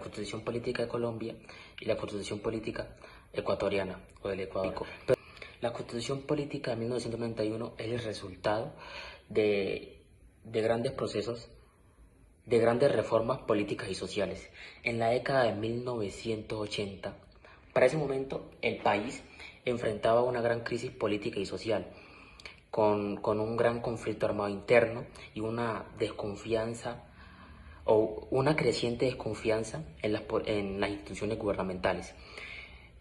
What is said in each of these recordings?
Constitución Política de Colombia y la Constitución Política ecuatoriana o del Ecuador. Pero la Constitución Política de 1991 es el resultado de grandes procesos, de grandes reformas políticas y sociales. En la década de 1980, para ese momento, el país enfrentaba una gran crisis política y social, con un gran conflicto armado interno y una desconfianza o una creciente desconfianza en las instituciones gubernamentales.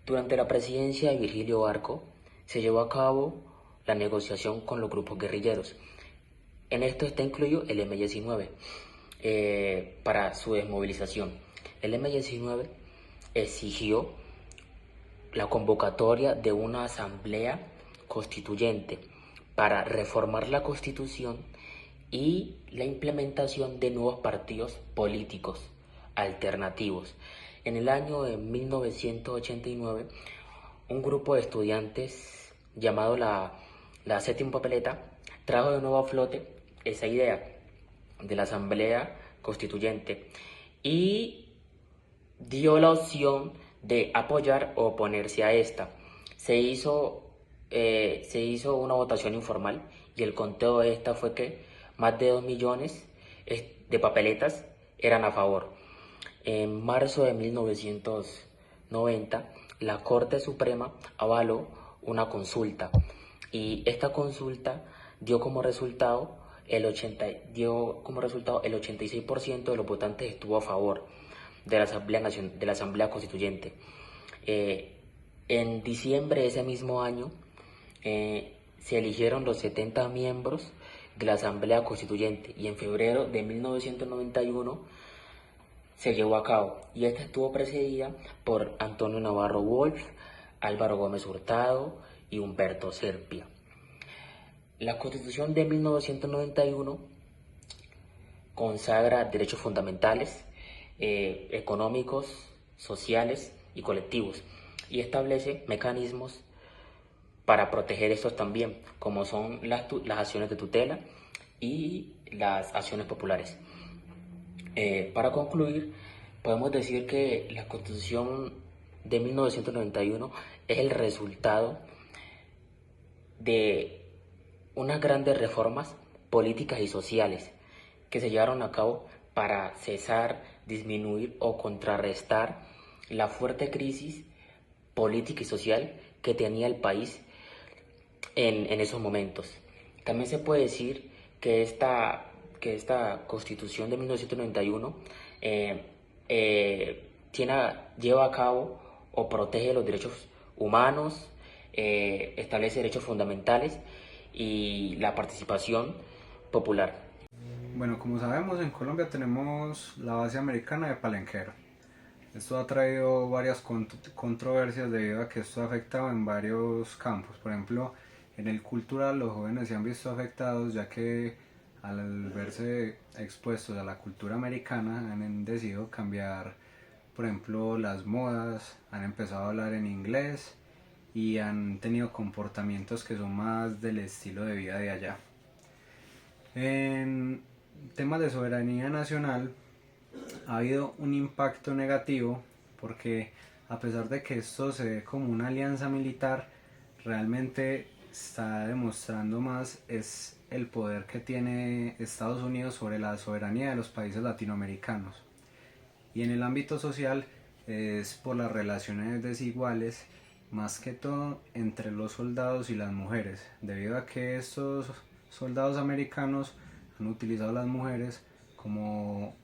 Durante la presidencia de Virgilio Barco se llevó a cabo la negociación con los grupos guerrilleros. En esto está incluido el M-19 para su desmovilización. El M-19 exigió la convocatoria de una asamblea constituyente para reformar la Constitución y la implementación de nuevos partidos políticos alternativos. En el año de 1989, un grupo de estudiantes llamado la Séptima Papeleta trajo de nuevo a flote esa idea de la Asamblea Constituyente y dio la opción de apoyar o oponerse a esta. Se hizo una votación informal y el conteo de esta fue que más de 2 millones de papeletas eran a favor. En marzo de 1990, la Corte Suprema avaló una consulta y esta consulta dio como resultado el 86% de los votantes estuvo a favor de la Asamblea Constituyente. En diciembre de ese mismo año se eligieron los 70 miembros de la Asamblea Constituyente y en febrero de 1991 se llevó a cabo y esta estuvo presidida por Antonio Navarro Wolf, Álvaro Gómez Hurtado y Humberto Serpia. La Constitución de 1991 consagra derechos fundamentales, económicos, sociales y colectivos y establece mecanismos para proteger estos también, como son las acciones de tutela y las acciones populares. Para concluir, podemos decir que la Constitución de 1991 es el resultado de unas grandes reformas políticas y sociales que se llevaron a cabo para cesar, disminuir o contrarrestar la fuerte crisis política y social que tenía el país en esos momentos. También se puede decir que esta Constitución de 1991 lleva a cabo o protege los derechos humanos, establece derechos fundamentales y la participación popular. Bueno, como sabemos, en Colombia tenemos la base americana de Palenquero. Esto ha traído varias controversias debido a que esto ha afectado en varios campos. Por ejemplo, en el cultural los jóvenes se han visto afectados ya que al verse expuestos a la cultura americana han decidido cambiar, por ejemplo, las modas, han empezado a hablar en inglés y han tenido comportamientos que son más del estilo de vida de allá. En temas de soberanía nacional ha habido un impacto negativo porque a pesar de que esto se ve como una alianza militar, realmente está demostrando más es el poder que tiene Estados Unidos sobre la soberanía de los países latinoamericanos. Y en el ámbito social es por las relaciones desiguales, más que todo entre los soldados y las mujeres, debido a que estos soldados americanos han utilizado a las mujeres como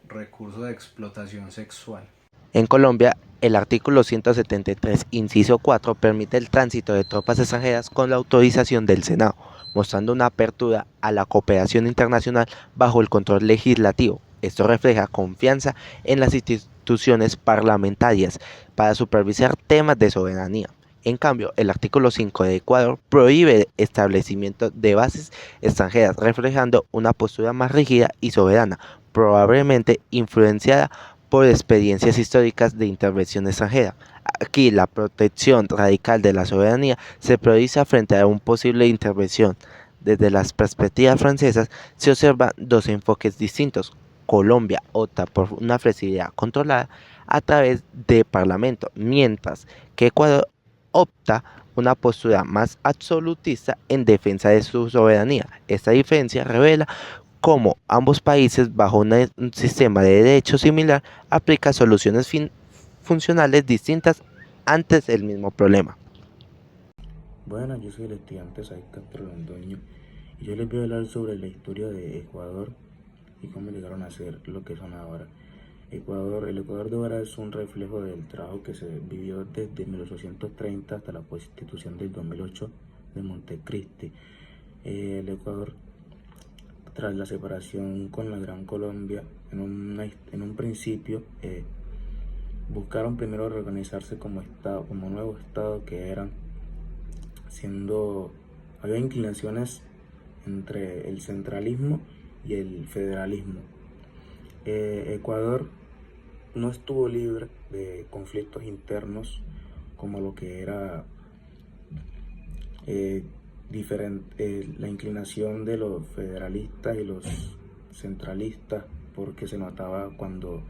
recurso de explotación sexual. En Colombia, el artículo 173, inciso 4, permite el tránsito de tropas extranjeras con la autorización del Senado, mostrando una apertura a la cooperación internacional bajo el control legislativo. Esto refleja confianza en las instituciones parlamentarias para supervisar temas de soberanía. En cambio, el artículo 5 de Ecuador prohíbe el establecimiento de bases extranjeras, reflejando una postura más rígida y soberana, probablemente influenciada por experiencias históricas de intervención extranjera. Aquí la protección radical de la soberanía se prioriza frente a una posible intervención. Desde las perspectivas francesas se observan dos enfoques distintos. Colombia opta por una flexibilidad controlada a través del Parlamento, mientras que Ecuador opta una postura más absolutista en defensa de su soberanía. Esta diferencia revela cómo ambos países, bajo un sistema de derecho similar, aplican soluciones funcionales distintas ante el mismo problema. Bueno, yo soy el estudiante Said Castro Londoño y yo les voy a hablar sobre la historia de Ecuador y cómo llegaron a ser lo que son ahora. El Ecuador de ahora es un reflejo del trabajo que se vivió desde 1830 hasta la Constitución del 2008 de Montecristi. El Ecuador, tras la separación con la Gran Colombia, en un principio buscaron primero reorganizarse como estado, como nuevo estado que eran, había inclinaciones entre el centralismo y el federalismo. Ecuador no estuvo libre de conflictos internos como lo que era la inclinación de los federalistas y los centralistas, porque se notaba cuando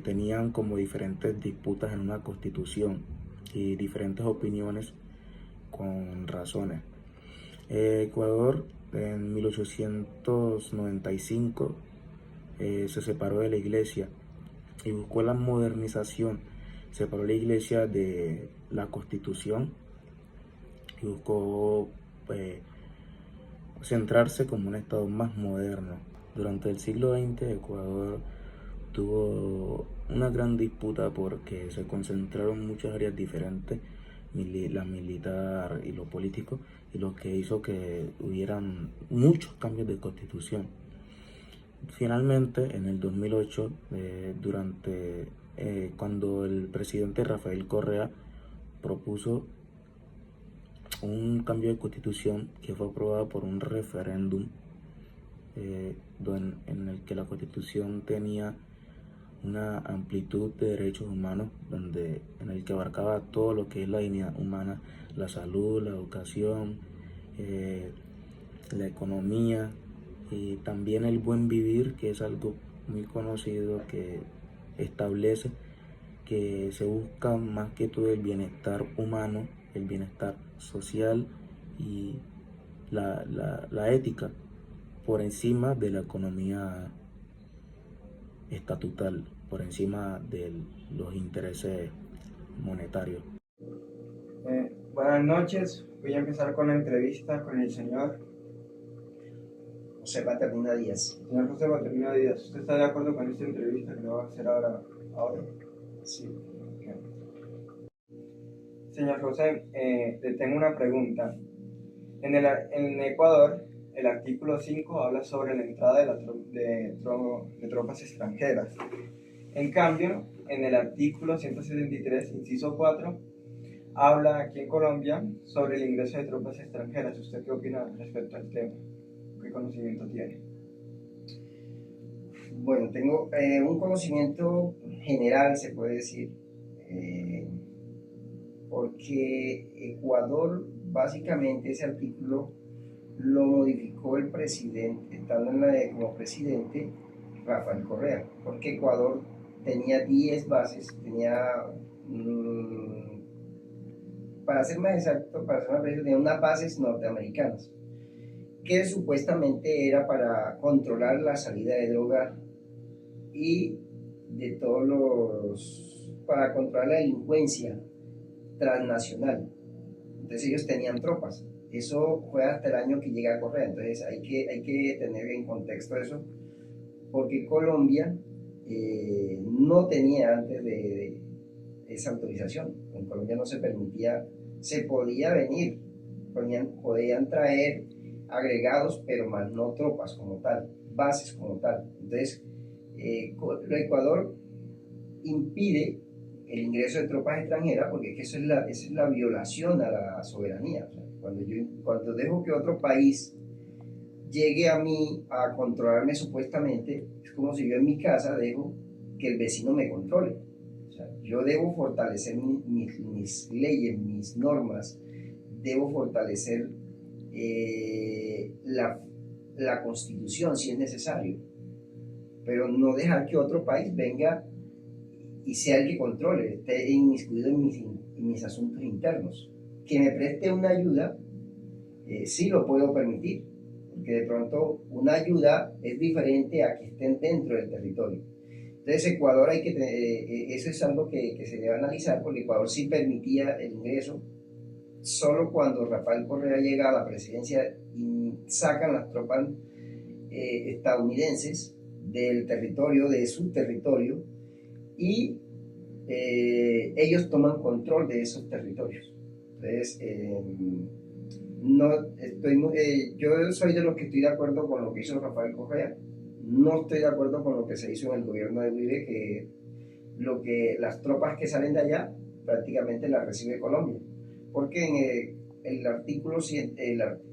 tenían como diferentes disputas en una constitución y diferentes opiniones con razones. Ecuador en 1895 se separó de la iglesia y buscó la modernización. Separó la iglesia de la constitución y buscó centrarse como un estado más moderno. Durante el siglo XX Ecuador tuvo una gran disputa porque se concentraron muchas áreas diferentes, la militar y lo político, y lo que hizo que hubieran muchos cambios de constitución. Finalmente, en el 2008, cuando el presidente Rafael Correa propuso un cambio de constitución que fue aprobado por un referéndum en el que la constitución tenía una amplitud de derechos humanos en el que abarcaba todo lo que es la dignidad humana, la salud, la educación, la economía y también el buen vivir, que es algo muy conocido que establece que se busca más que todo el bienestar humano, el bienestar social y la ética por encima de la economía estatutal, por encima de los intereses monetarios. Buenas noches, voy a empezar con la entrevista con el señor José Paternina Díaz. Señor José Paternina Díaz, ¿usted está de acuerdo con esta entrevista que le va a hacer ahora? Sí. Okay. Señor José, le tengo una pregunta. En Ecuador, el artículo 5 habla sobre la entrada de tropas extranjeras. En cambio, en el artículo 173, inciso 4, habla aquí en Colombia sobre el ingreso de tropas extranjeras. ¿Usted qué opina respecto al tema? ¿Qué conocimiento tiene? Bueno, tengo un conocimiento general, se puede decir, porque Ecuador, básicamente ese artículo lo modificó el presidente, estando como presidente Rafael Correa, porque Ecuador tenía 10 bases, para ser más exacto, tenía unas bases norteamericanas, que supuestamente era para controlar la salida de droga y de para controlar la delincuencia transnacional. Entonces ellos tenían tropas. Eso fue hasta el año que llega a Correa. Entonces hay que tener en contexto eso, porque Colombia no tenía antes de esa autorización. En Colombia no se permitía, se podía venir, podían traer agregados, pero más no tropas como tal, bases como tal. Entonces, Ecuador impide el ingreso de tropas extranjeras, porque esa es la violación a la soberanía. O sea, cuando dejo que otro país llegue a mí a controlarme supuestamente, es como si yo en mi casa dejo que el vecino me controle. O sea, yo debo fortalecer mis leyes, mis normas, debo fortalecer la Constitución si es necesario, pero no dejar que otro país venga y sea el que controle, esté inmiscuido en mis asuntos internos. Que me preste una ayuda, sí lo puedo permitir, porque de pronto una ayuda es diferente a que estén dentro del territorio. Entonces Ecuador eso es algo que se debe analizar, porque Ecuador sí permitía el ingreso solo cuando Rafael Correa llega a la presidencia y sacan las tropas estadounidenses del territorio, de su territorio, y ellos toman control de esos territorios. Entonces, yo soy de los que estoy de acuerdo con lo que hizo Rafael Correa. No estoy de acuerdo con lo que se hizo en el gobierno de Uribe, que las tropas que salen de allá prácticamente las recibe Colombia, porque en el artículo 100,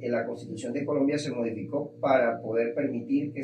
la Constitución de Colombia se modificó para poder permitir que